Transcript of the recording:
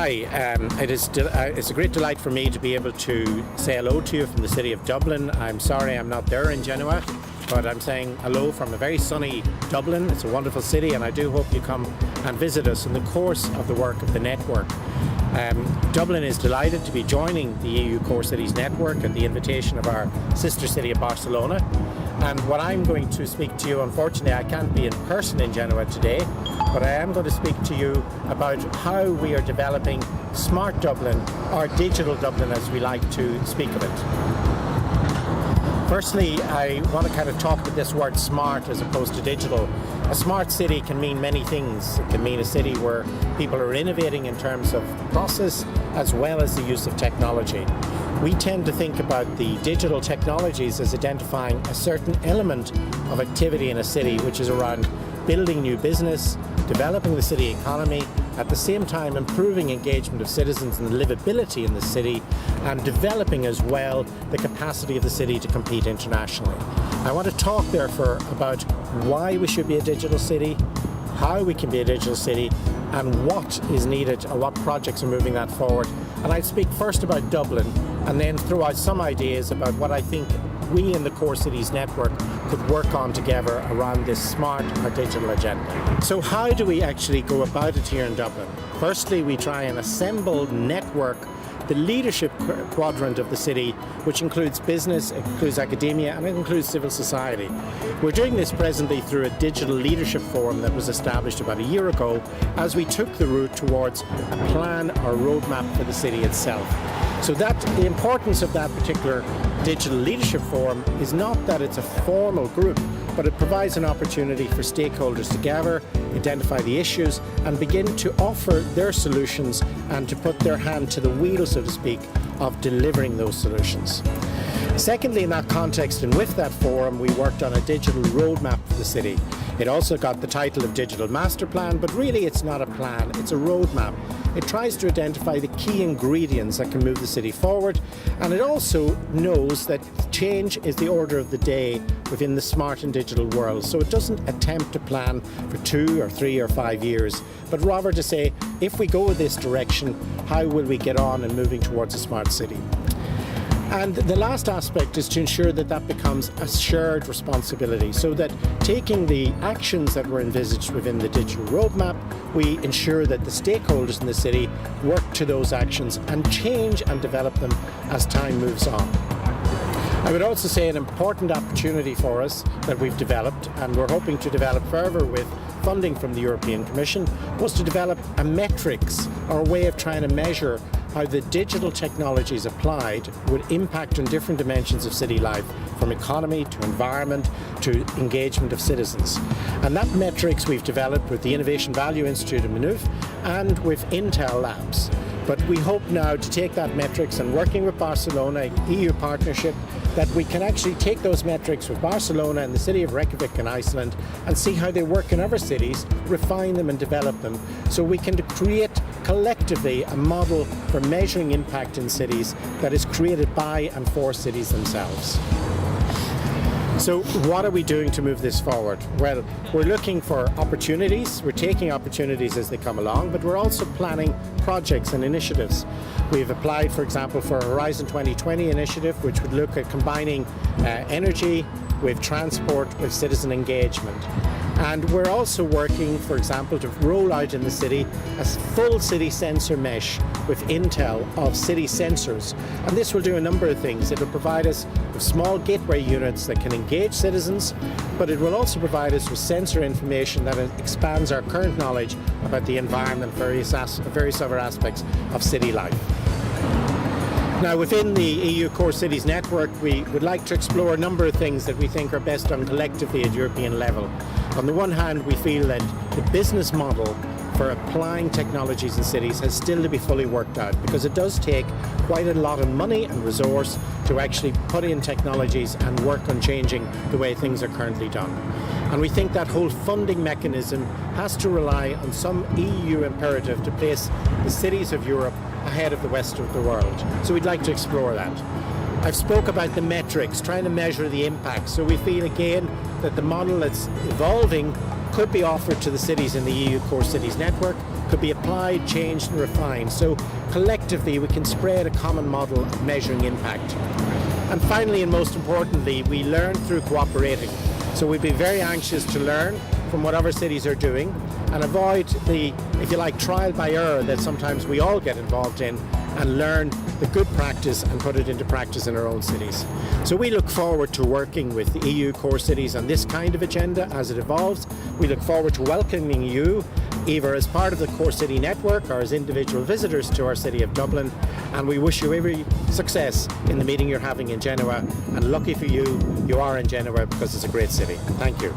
Hi, it's a great delight for me to be able to say hello to you from the city of Dublin. I'm sorry I'm not there in Genoa, but I'm saying hello from a very sunny Dublin. It's a wonderful city, and I do hope you come and visit us in the course of the work of the network. Dublin is delighted to be joining the EU Core Cities Network at the invitation of our sister city of Barcelona. And what I'm going to speak to you, unfortunately I can't be in person in Genoa today, but I am going to speak to you about how we are developing Smart Dublin, or Digital Dublin as we like to speak of it. Firstly, I want to kind of talk about this word smart as opposed to digital. A smart city can mean many things. It can mean a city where people are innovating in terms of process as well as the use of technology. We tend to think about the digital technologies as identifying a certain element of activity in a city, which is around building new business, developing the city economy, at the same time improving engagement of citizens and livability in the city, and developing as well the capacity of the city to compete internationally. I want to talk therefore about why we should be a digital city, how we can be a digital city, and what is needed or what projects are moving that forward. And I'll speak first about Dublin and then throw out some ideas about what I think we in the Core Cities Network could work on together around this smart or digital agenda. So how do we actually go about it here in Dublin? Firstly, we try and assemble, network the leadership quadrant of the city, which includes business, it includes academia, and it includes civil society. We're doing this presently through a digital leadership forum that was established about a year ago as we took the route towards a plan or roadmap for the city itself. So the importance of that particular digital leadership forum is not that it's a formal group, but it provides an opportunity for stakeholders to gather, identify the issues, and begin to offer their solutions and to put their hand to the wheel, so to speak, of delivering those solutions. Secondly, in that context and with that forum, we worked on a digital roadmap for the city. It also got the title of Digital Master Plan, but really it's not a plan, it's a roadmap. It tries to identify the key ingredients that can move the city forward, and it also knows that change is the order of the day within the smart and digital world. So it doesn't attempt to plan for 2 or 3 or 5 years, but rather to say, if we go this direction, how will we get on in moving towards a smart city? And the last aspect is to ensure that that becomes a shared responsibility, so that taking the actions that were envisaged within the digital roadmap, we ensure that the stakeholders in the city work to those actions and change and develop them as time moves on. I would also say an important opportunity for us that we've developed, and we're hoping to develop further with funding from the European Commission, was to develop a metrics or a way of trying to measure how the digital technologies applied would impact on different dimensions of city life, from economy to environment to engagement of citizens. And that metrics we've developed with the Innovation Value Institute in Maynooth and with Intel Labs. But we hope now to take that metrics and working with Barcelona, EU partnership, that we can actually take those metrics with Barcelona and the city of Reykjavik in Iceland and see how they work in other cities, refine them and develop them, so we can create collectively a model for measuring impact in cities that is created by and for cities themselves. So what are we doing to move this forward? Well, we're looking for opportunities. We're taking opportunities as they come along, but we're also planning projects and initiatives. We've applied, for example, for a Horizon 2020 initiative, which would look at combining energy with transport with citizen engagement. And we're also working, for example, to roll out in the city a full city sensor mesh with Intel of city sensors. And this will do a number of things. It will provide us with small gateway units that can engage citizens, but it will also provide us with sensor information that expands our current knowledge about the environment, various other aspects of city life. Now, within the EU Core Cities Network, we would like to explore a number of things that we think are best done collectively at European level. On the one hand, we feel that the business model for applying technologies in cities has still to be fully worked out, because it does take quite a lot of money and resource to actually put in technologies and work on changing the way things are currently done. And we think that whole funding mechanism has to rely on some EU imperative to place the cities of Europe ahead of the rest of the world. So we'd like to explore that. I've spoke about the metrics, trying to measure the impact. So we feel again that the model that's evolving could be offered to the cities in the EU Core Cities Network, could be applied, changed and refined. So collectively we can spread a common model of measuring impact. And finally, and most importantly, we learn through cooperating. So we'd be very anxious to learn from what other cities are doing and avoid the, if you like, trial by error that sometimes we all get involved in, and learn the good practice and put it into practice in our own cities. So we look forward to working with the EU core cities on this kind of agenda as it evolves. We look forward to welcoming you either as part of the core city network or as individual visitors to our city of Dublin, and we wish you every success in the meeting you're having in Genoa, and lucky for you, you are in Genoa because it's a great city. Thank you.